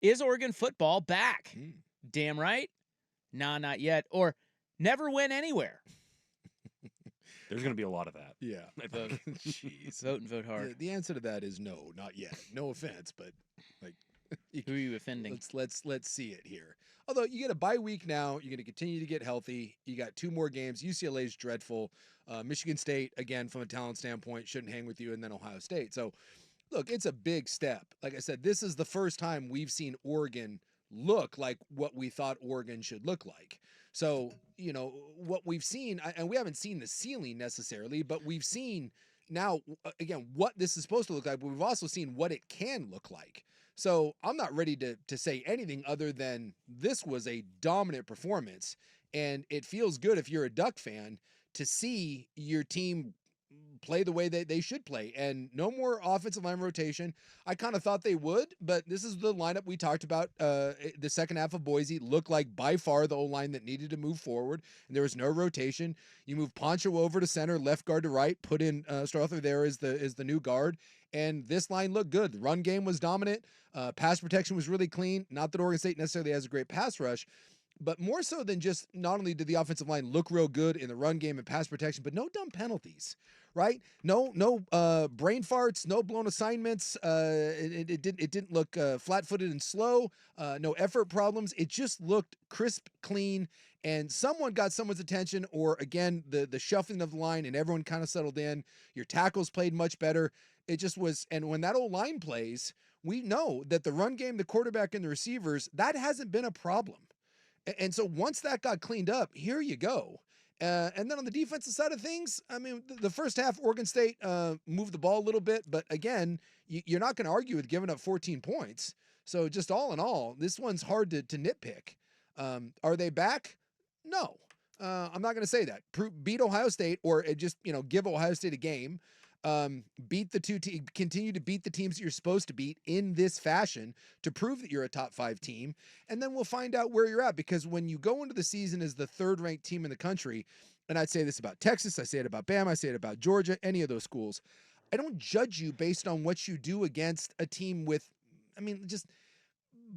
Is Oregon football back? Hmm. Damn right. Nah, not yet. Or never went anywhere. There's going to be a lot of that. Yeah. I think. Jeez. Vote and vote hard. The answer to that is no, not yet. No offense, but like, Who are you offending? let's see it here. Although you get a bye week now, you're going to continue to get healthy. You got 2 more games. UCLA's dreadful. Michigan State, again, from a talent standpoint, shouldn't hang with you, and then Ohio State. So, look, it's a big step. Like I said, this is the first time we've seen Oregon look like what we thought Oregon should look like. So, what we've seen, and we haven't seen the ceiling necessarily, but we've seen now, again, what this is supposed to look like, but we've also seen what it can look like. So I'm not ready to say anything other than this was a dominant performance, and it feels good if you're a Duck fan to see your team play the way they should play, and no more offensive line rotation. I kind of thought they would, but this is the lineup we talked about. The second half of Boise looked like by far the O-line that needed to move forward, and there was no rotation. You move Poncho over to center, left guard to right, put in Strother there as the new guard, and this line looked good. The run game was dominant. Pass protection was really clean. Not that Oregon State necessarily has a great pass rush, but more so than just not only did the offensive line look real good in the run game and pass protection, but no dumb penalties, right? No brain farts, no blown assignments. It didn't look flat-footed and slow. No effort problems. It just looked crisp, clean, and someone got someone's attention, or again, the shuffling of the line and everyone kind of settled in. Your tackles played much better. It just was, and when that old line plays, we know that the run game, the quarterback, and the receivers, that hasn't been a problem. And so once that got cleaned up, here you go. And then on the defensive side of things, I mean, the first half, Oregon State moved the ball a little bit, but again, you're not going to argue with giving up 14 points. So just all in all, this one's hard to nitpick. Are they back? No. I'm not going to say that. Beat Ohio State, or just give Ohio State a game. Beat the continue to beat the teams that you're supposed to beat in this fashion to prove that you're a top 5 team, and then we'll find out where you're at, because when you go into the season as the 3rd ranked team in the country, and I'd say this about Texas, I say it about Bama, I say it about Georgia, any of those schools, I don't judge you based on what you do against a team with, just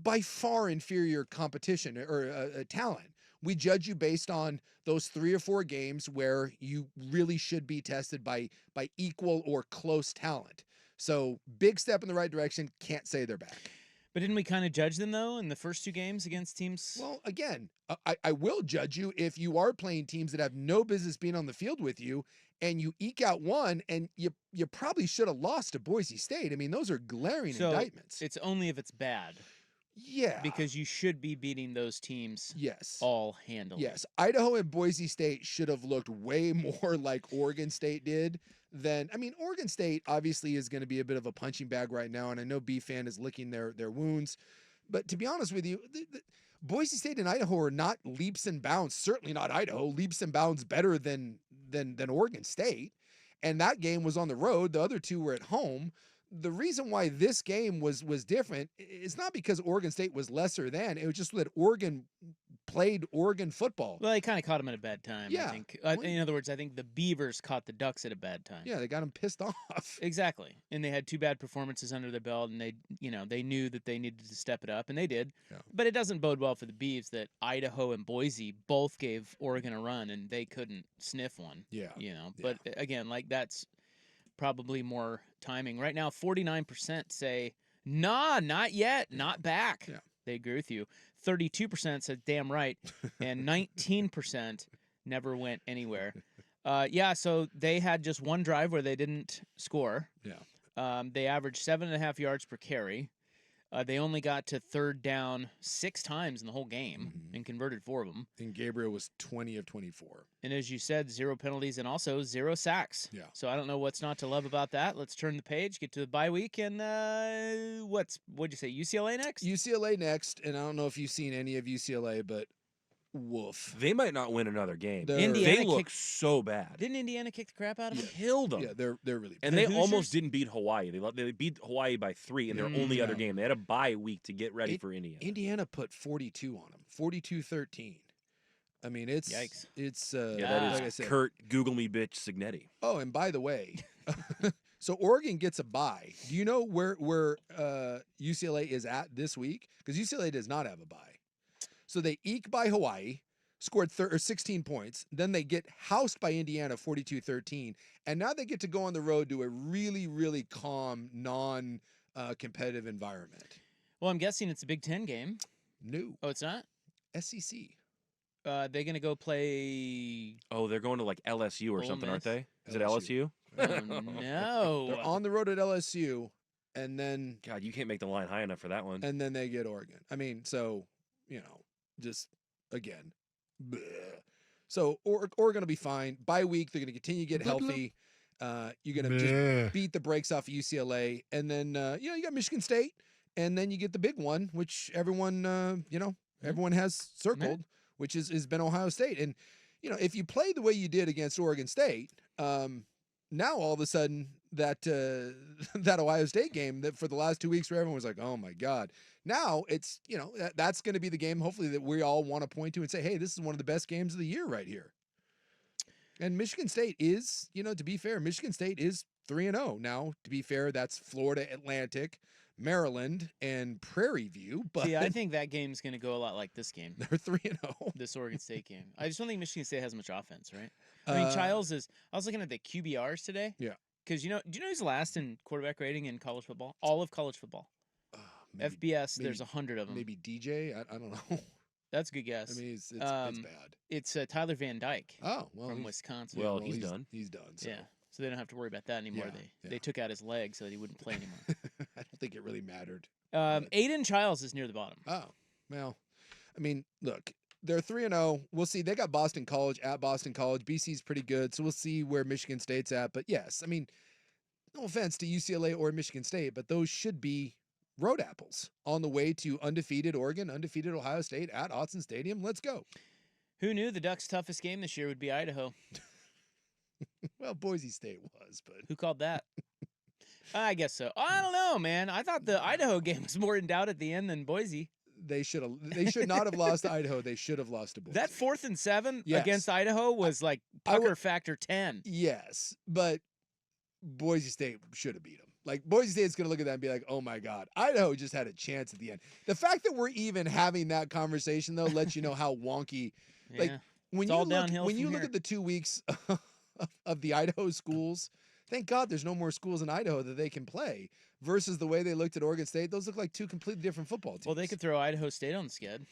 by far inferior competition or talent. We judge you based on those 3 or 4 games where you really should be tested by equal or close talent. So big step in the right direction. Can't say they're back. But didn't we kind of judge them, though, in the first 2 games against teams? Well, again, I will judge you if you are playing teams that have no business being on the field with you, and you eke out one, and you probably should have lost to Boise State. I mean, those are glaring indictments. It's only if it's bad. Yeah. Because you should be beating those teams all handily. Yes. Idaho and Boise State should have looked way more like Oregon State did than, Oregon State obviously is going to be a bit of a punching bag right now, and I know B-Fan is licking their wounds. But to be honest with you, Boise State and Idaho are not leaps and bounds, certainly not Idaho, leaps and bounds better than Oregon State. And that game was on the road. The other 2 were at home. The reason why this game was different is not because Oregon State was lesser than. It was just that Oregon played Oregon football. Well, they kind of caught them at a bad time, Yeah. I think. In other words, I think the Beavers caught the Ducks at a bad time. Yeah, they got them pissed off. Exactly. And they had 2 bad performances under their belt, and they knew that they needed to step it up, and they did. Yeah. But it doesn't bode well for the Beavs that Idaho and Boise both gave Oregon a run, and they couldn't sniff one. Yeah. But again, that's probably more timing. Right now, 49% say, nah, not yet, not back. Yeah. They agree with you. 32% said, damn right, and 19% never went anywhere. So they had just 1 drive where they didn't score. Yeah. They averaged 7.5 yards per carry. They only got to 3rd down 6 times in the whole game and converted 4 of them. And Gabriel was 20 of 24. And as you said, 0 penalties and also 0 sacks. Yeah. So I don't know what's not to love about that. Let's turn the page, get to the bye week, and what'd you say, UCLA next? UCLA next, and I don't know if you've seen any of UCLA, but woof. They might not win another game. Indiana they look so bad. Didn't Indiana kick the crap out of them? Killed them. Yeah, they're really bad. And they almost didn't beat Hawaii. They beat Hawaii by 3 in their only other yeah. game. They had a bye week to get ready for Indiana. Indiana put 42 on them, 42-13. I mean, it's Yikes. It's that like I is said. Kurt Google me bitch Signetti. Oh, and by the way, So Oregon gets a bye. Do you know where UCLA is at this week? Because UCLA does not have a bye. So they eke by Hawaii, scored 16 points. Then they get housed by Indiana 42-13. And now they get to go on the road to a really, really calm, non-competitive environment. Well, I'm guessing it's a Big Ten game. No. Oh, it's not? SEC. They're going to go play... Oh, they're going to like LSU or Ole something, aren't LSU. they? Is it LSU? Oh, no. They're on the road at LSU, and then... God, you can't make the line high enough for that one. And then they get Oregon. I mean, so, just, again. Bleh. So Oregon will be fine. Bye week, they're going to continue to get healthy. You're going to just beat the brakes off of UCLA. And then, you got Michigan State. And then you get the big one, which everyone, everyone has circled, which has been Ohio State. And, if you play the way you did against Oregon State, now all of a sudden that that Ohio State game that for the last 2 weeks where everyone was like, oh my God. Now it's, that's going to be the game, hopefully, that we all want to point to and say, hey, this is one of the best games of the year right here. And Michigan State is, to be fair, Michigan State is 3-0. Now, to be fair, that's Florida Atlantic, Maryland, and Prairie View. But See, I think that game's going to go a lot like this game. They're 3-0. This Oregon State game. I just don't think Michigan State has much offense, right? I mean, Childs is... I was looking at the QBRs today. Yeah. Because, do you know who's last in quarterback rating in college football? All of college football. FBS, there's 100 of them. Maybe DJ? I don't know. That's a good guess. I mean, it's bad. It's Tyler Van Dyke Oh, well. from Wisconsin. Well, he's done. He's done. So. Yeah. So they don't have to worry about that anymore. Yeah, They took out his leg so that he wouldn't play anymore. I don't think it really mattered. Aiden Childs is near the bottom. Oh, well, I mean, look, they're 3-0. We'll see. They got Boston College at Boston College. BC's pretty good, so we'll see where Michigan State's at. But yes, I mean, no offense to UCLA or Michigan State, but those should be road apples on the way to undefeated Oregon, undefeated Ohio State at Autzen Stadium. Let's go. Who knew the Ducks' toughest game this year would be Idaho? Well, Boise State was, but Who called that? I guess so. I don't know, man. I thought the Idaho game was more in doubt at the end than Boise. they should not have lost to Idaho. They should have lost to Boise. That 4th and 7 Yes. against Idaho was like pucker factor 10. Yes, but Boise State should have beat them. Like, Boise State's going to look at that and be like, oh, my God. Idaho just had a chance at the end. The fact that we're even having that conversation, though, lets you know how wonky. Like, Yeah. when It's you all look, downhill when from you look here. at the 2 weeks of the Idaho schools, thank God there's no more schools in Idaho that they can play versus the way they looked at Oregon State. Those look like two completely different football teams. Well, they could throw Idaho State on the skid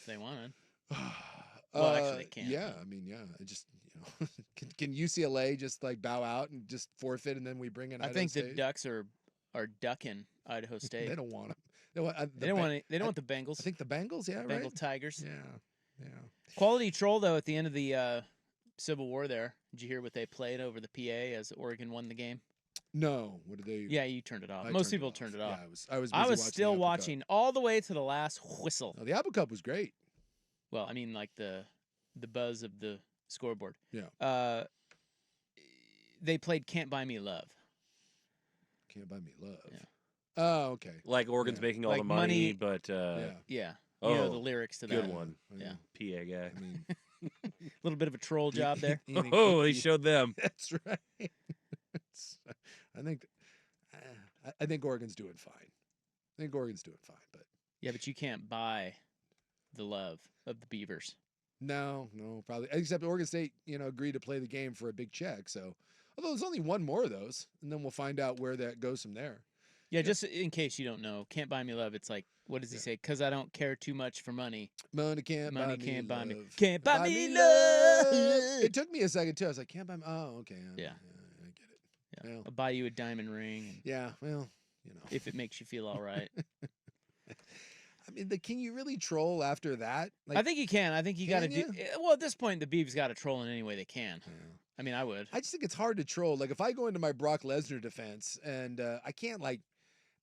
if they wanted. Well, actually, they can't. Yeah, I mean, yeah. It just, can UCLA just like bow out and just forfeit, and then we bring in I Idaho think State? the Ducks are Ducking Idaho State. They don't want them. They don't want the Bengals. I think the Bengals, yeah, Bengal right? Tigers. Yeah. Quality troll though at the end of the Civil War there. Did you hear what they played over the PA as Oregon won the game? No, what did they? Yeah, you turned it off. I Most turned it people off. turned it off. Yeah, I was. I busy was watching still the Apple Cup. watching all the way to the last whistle. No, the Apple Cup was great. Well, I mean like the buzz of the scoreboard. Yeah. They played "Can't Buy Me Love." Can't buy me love. Yeah. Oh, okay. Like Oregon's Yeah. making all Like the money, money- but Yeah. Yeah, Oh, you know the lyrics to that. good one. Yeah. PA guy. I mean, A little bit of a troll job there. Oh, they showed them. That's right. I think Oregon's doing fine. But Yeah, but you can't buy the love of the Beavers. no, probably except Oregon State, agreed to play the game for a big check. So, although there's only one more of those, and then we'll find out where that goes from there. Yeah, just in case you don't know, "Can't Buy Me Love." It's like, what does he say? "'Cause I don't care too much for money. Money can't Money buy can't me buy me. love. Can't buy me love. love." It took me a second too. I was like, can't buy me. Oh, okay. Yeah. I get it. Yeah. Well. I'll buy you a diamond ring and Yeah. Well, if it makes you feel all right. I mean, can you really troll after that? Like, I think you can. I think you got to Can do. Well, at this point, the Beavs got to troll in any way they can. yeah. I mean, I would. I just think it's hard to troll. Like, if I go into my Brock Lesnar defense and I can't, like,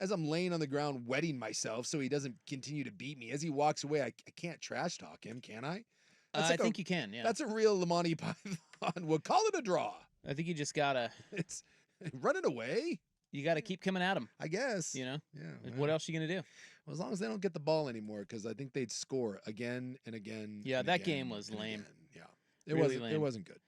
as I'm laying on the ground wetting myself so he doesn't continue to beat me, as he walks away, I can't trash talk him, can I? I think you can. Yeah. That's a real Lamani Python. We'll call it a draw. I think you just gotta. It's running away, You got to keep coming at them. I guess. You know. Yeah. What well, else are you gonna do? Well, as long as they don't get the ball anymore, because I think they'd score again and again. Yeah, and that again game was and lame. again. Yeah, it Really wasn't. It lame. wasn't good.